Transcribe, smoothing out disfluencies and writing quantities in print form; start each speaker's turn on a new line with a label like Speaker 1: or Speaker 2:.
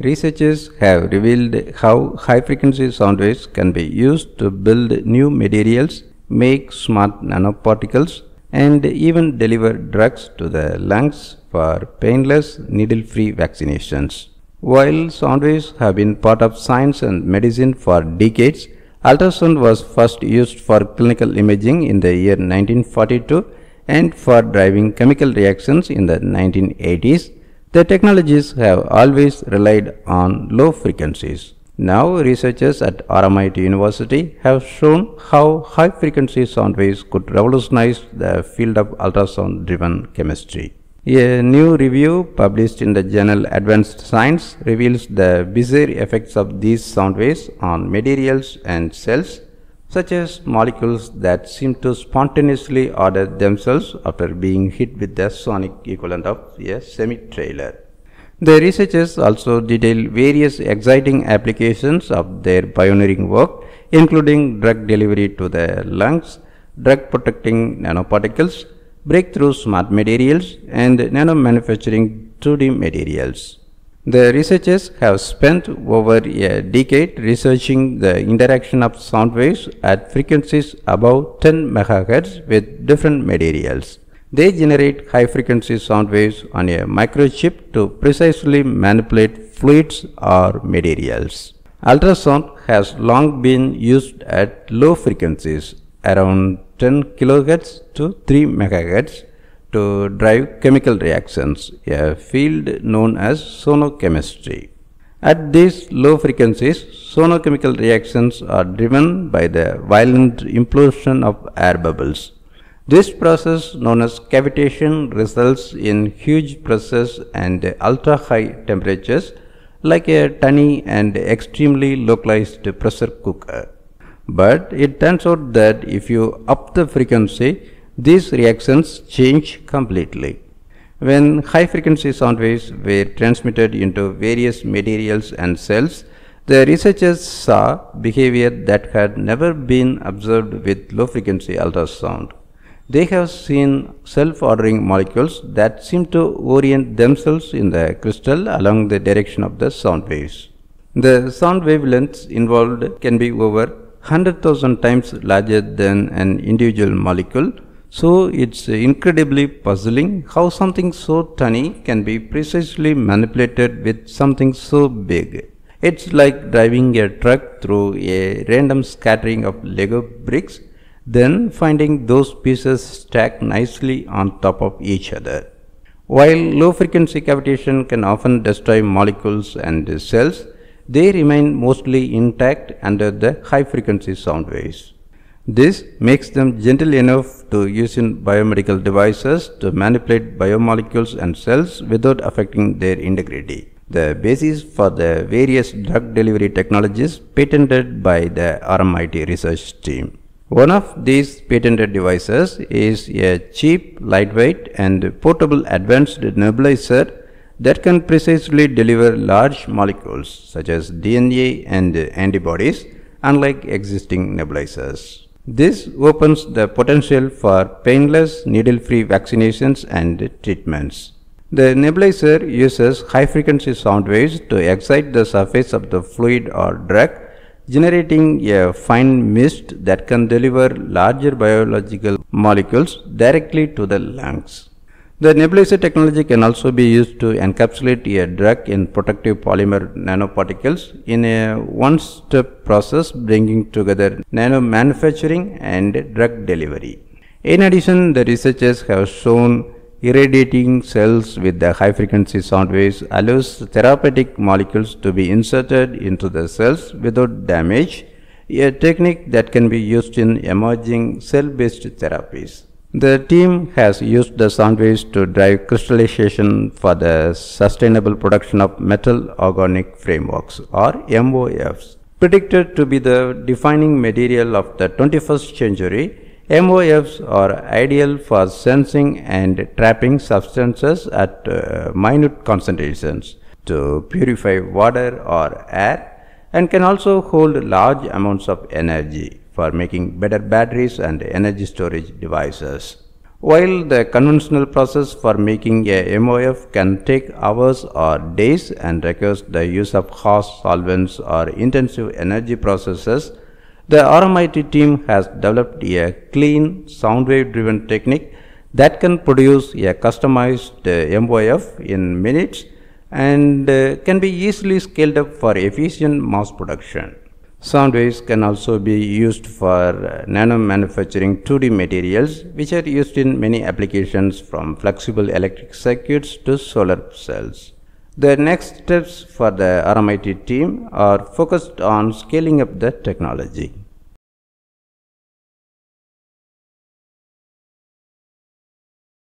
Speaker 1: Researchers have revealed how high-frequency sound waves can be used to build new materials, make smart nanoparticles, and even deliver drugs to the lungs for painless, needle-free vaccinations. While sound waves have been part of science and medicine for decades, ultrasound was first used for clinical imaging in the year 1942 and for driving chemical reactions in the 1980s. The technologies have always relied on low frequencies. Now, researchers at RMIT University have shown how high-frequency sound waves could revolutionize the field of ultrasound-driven chemistry. A new review published in the journal Advanced Science reveals the bizarre effects of these sound waves on materials and cells, such as molecules that seem to spontaneously order themselves after being hit with the sonic equivalent of a semi-trailer. The researchers also detail various exciting applications of their pioneering work, including drug delivery to the lungs, drug-protecting nanoparticles, breakthrough smart materials, and nanomanufacturing 2D materials. The researchers have spent over a decade researching the interaction of sound waves at frequencies above 10 MHz with different materials. They generate high-frequency sound waves on a microchip to precisely manipulate fluids or materials. Ultrasound has long been used at low frequencies, around 10 kHz to 3 MHz, to drive chemical reactions, a field known as sonochemistry. At these low frequencies, sonochemical reactions are driven by the violent implosion of air bubbles. This process, known as cavitation, results in huge pressures and ultra-high temperatures, like a tiny and extremely localized pressure cooker. But it turns out that if you up the frequency, these reactions change completely. When high-frequency sound waves were transmitted into various materials and cells, the researchers saw behavior that had never been observed with low-frequency ultrasound. They have seen self-ordering molecules that seem to orient themselves in the crystal along the direction of the sound waves. The sound wavelengths involved can be over 100,000 times larger than an individual molecule, so it's incredibly puzzling how something so tiny can be precisely manipulated with something so big. It's like driving a truck through a random scattering of Lego bricks, then finding those pieces stacked nicely on top of each other. While low-frequency cavitation can often destroy molecules and cells, they remain mostly intact under the high-frequency sound waves. This makes them gentle enough to use in biomedical devices to manipulate biomolecules and cells without affecting their integrity, the basis for the various drug delivery technologies patented by the RMIT research team. One of these patented devices is a cheap, lightweight, and portable advanced nebulizer that can precisely deliver large molecules such as DNA and antibodies, unlike existing nebulizers. This opens the potential for painless, needle-free vaccinations and treatments. The nebulizer uses high-frequency sound waves to excite the surface of the fluid or drug, generating a fine mist that can deliver larger biological molecules directly to the lungs. The nebulizer technology can also be used to encapsulate a drug in protective polymer nanoparticles in a one-step process bringing together nanomanufacturing and drug delivery. In addition, the researchers have shown irradiating cells with the high-frequency sound waves allows therapeutic molecules to be inserted into the cells without damage, a technique that can be used in emerging cell-based therapies. The team has used the sound waves to drive crystallization for the sustainable production of metal organic frameworks, or MOFs. Predicted to be the defining material of the 21st century, MOFs are ideal for sensing and trapping substances at minute concentrations to purify water or air, and can also hold large amounts of energy for making better batteries and energy storage devices. While the conventional process for making a MOF can take hours or days and requires the use of harsh solvents or intensive energy processes, the RMIT team has developed a clean sound wave driven technique that can produce a customized MOF in minutes and can be easily scaled up for efficient mass production. Sound waves can also be used for nano-manufacturing 2D materials, which are used in many applications from flexible electric circuits to solar cells. The next steps for the RMIT team are focused on scaling up the technology.